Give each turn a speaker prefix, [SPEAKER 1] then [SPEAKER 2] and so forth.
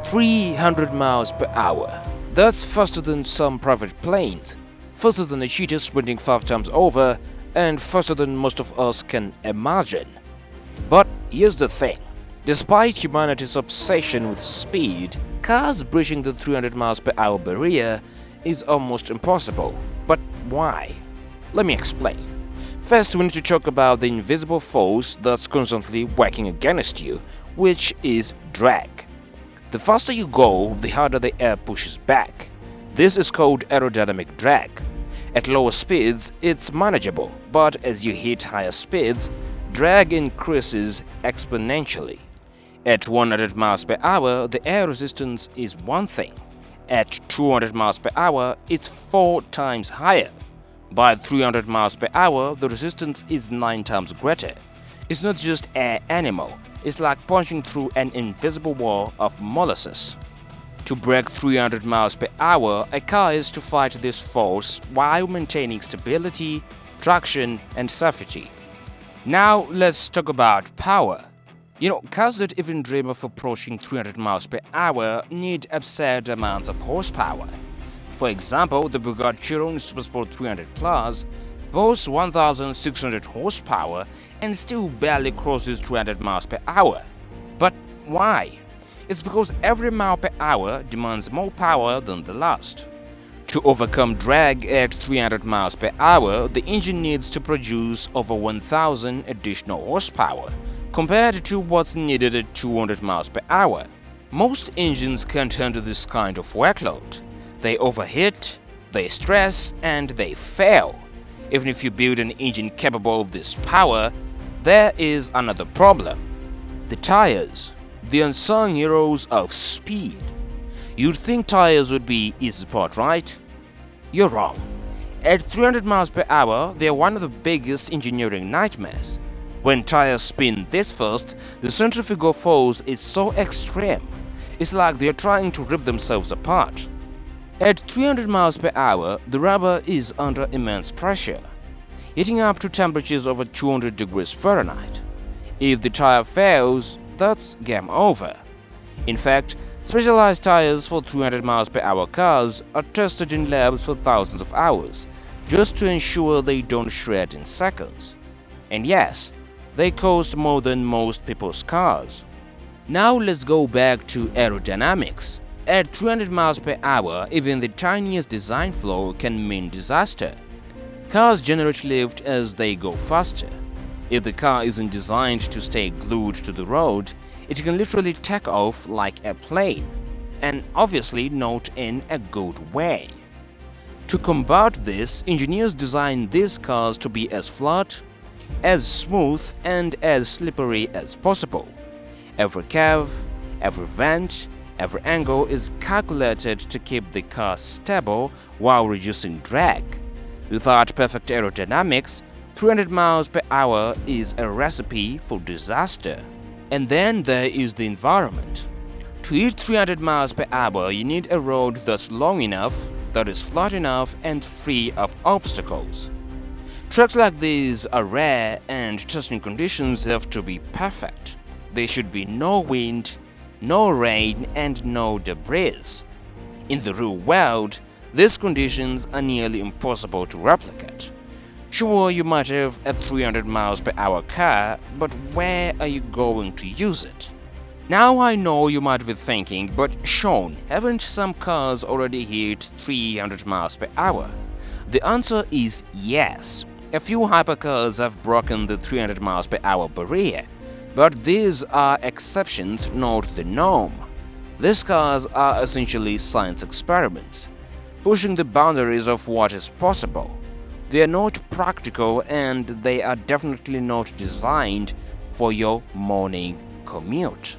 [SPEAKER 1] 300 miles per hour. That's faster than some private planes, faster than a cheetah sprinting 5 times over, and faster than most of us can imagine. But here's the thing. Despite humanity's obsession with speed, cars breaching the 300 miles per hour barrier is almost impossible. But why? Let me explain. First, we need to talk about the invisible force that's constantly working against you, which is drag. The faster you go, the harder the air pushes back. This is called aerodynamic drag. At lower speeds, it's manageable, but as you hit higher speeds, drag increases exponentially. At 100 miles per hour, the air resistance is one thing. At 200 miles per hour, it's 4 times higher. By 300 miles per hour, the resistance is 9 times greater. It's not just air anymore, it's like punching through an invisible wall of molasses. To break 300 miles per hour, a car is to fight this force while maintaining stability, traction, and safety. Now let's talk about power. Cars that even dream of approaching 300 miles per hour need absurd amounts of horsepower. For example, the Bugatti Chiron Supersport 300 Plus boasts 1,600 horsepower and still barely crosses 300 miles per hour. But why? It's because every mile per hour demands more power than the last. To overcome drag at 300 miles per hour, the engine needs to produce over 1,000 additional horsepower, compared to what's needed at 200 miles per hour. Most engines can't handle this kind of workload. They overheat, they stress, and they fail. Even if you build an engine capable of this power, there is another problem. The tires, the unsung heroes of speed. You'd think tires would be easy part, right? You're wrong. At 300 miles per hour, they are one of the biggest engineering nightmares. When tires spin this fast, the centrifugal force is so extreme, it's like they're trying to rip themselves apart. At 300 miles per hour, the rubber is under immense pressure, heating up to temperatures over 200 degrees Fahrenheit. If the tire fails, that's game over. In fact, specialized tires for 300 miles per hour cars are tested in labs for thousands of hours, just to ensure they don't shred in seconds. And yes, they cost more than most people's cars. Now let's go back to aerodynamics. At 300 miles per hour, even the tiniest design flaw can mean disaster. Cars generate lift as they go faster. If the car isn't designed to stay glued to the road, it can literally take off like a plane, and obviously not in a good way. To combat this, engineers designed these cars to be as flat, as smooth, and as slippery as possible. Every curve, every vent, every angle is calculated to keep the car stable while reducing drag. Without perfect aerodynamics, 300 miles per hour is a recipe for disaster. And then there is the environment. To hit 300 miles per hour, you need a road that's long enough, that is flat enough, and free of obstacles. Tracks like these are rare, and testing conditions have to be perfect. There should be no wind, no rain, and no debris. In the real world, these conditions are nearly impossible to replicate. Sure, you might have a 300 miles per hour car, but where are you going to use it? Now I know you might be thinking, but Sean, haven't some cars already hit 300 miles per hour? The answer is yes. A few hypercars have broken the 300 miles per hour barrier, but these are exceptions, not the norm. These cars are essentially science experiments, pushing the boundaries of what is possible. They are not practical, and they are definitely not designed for your morning commute.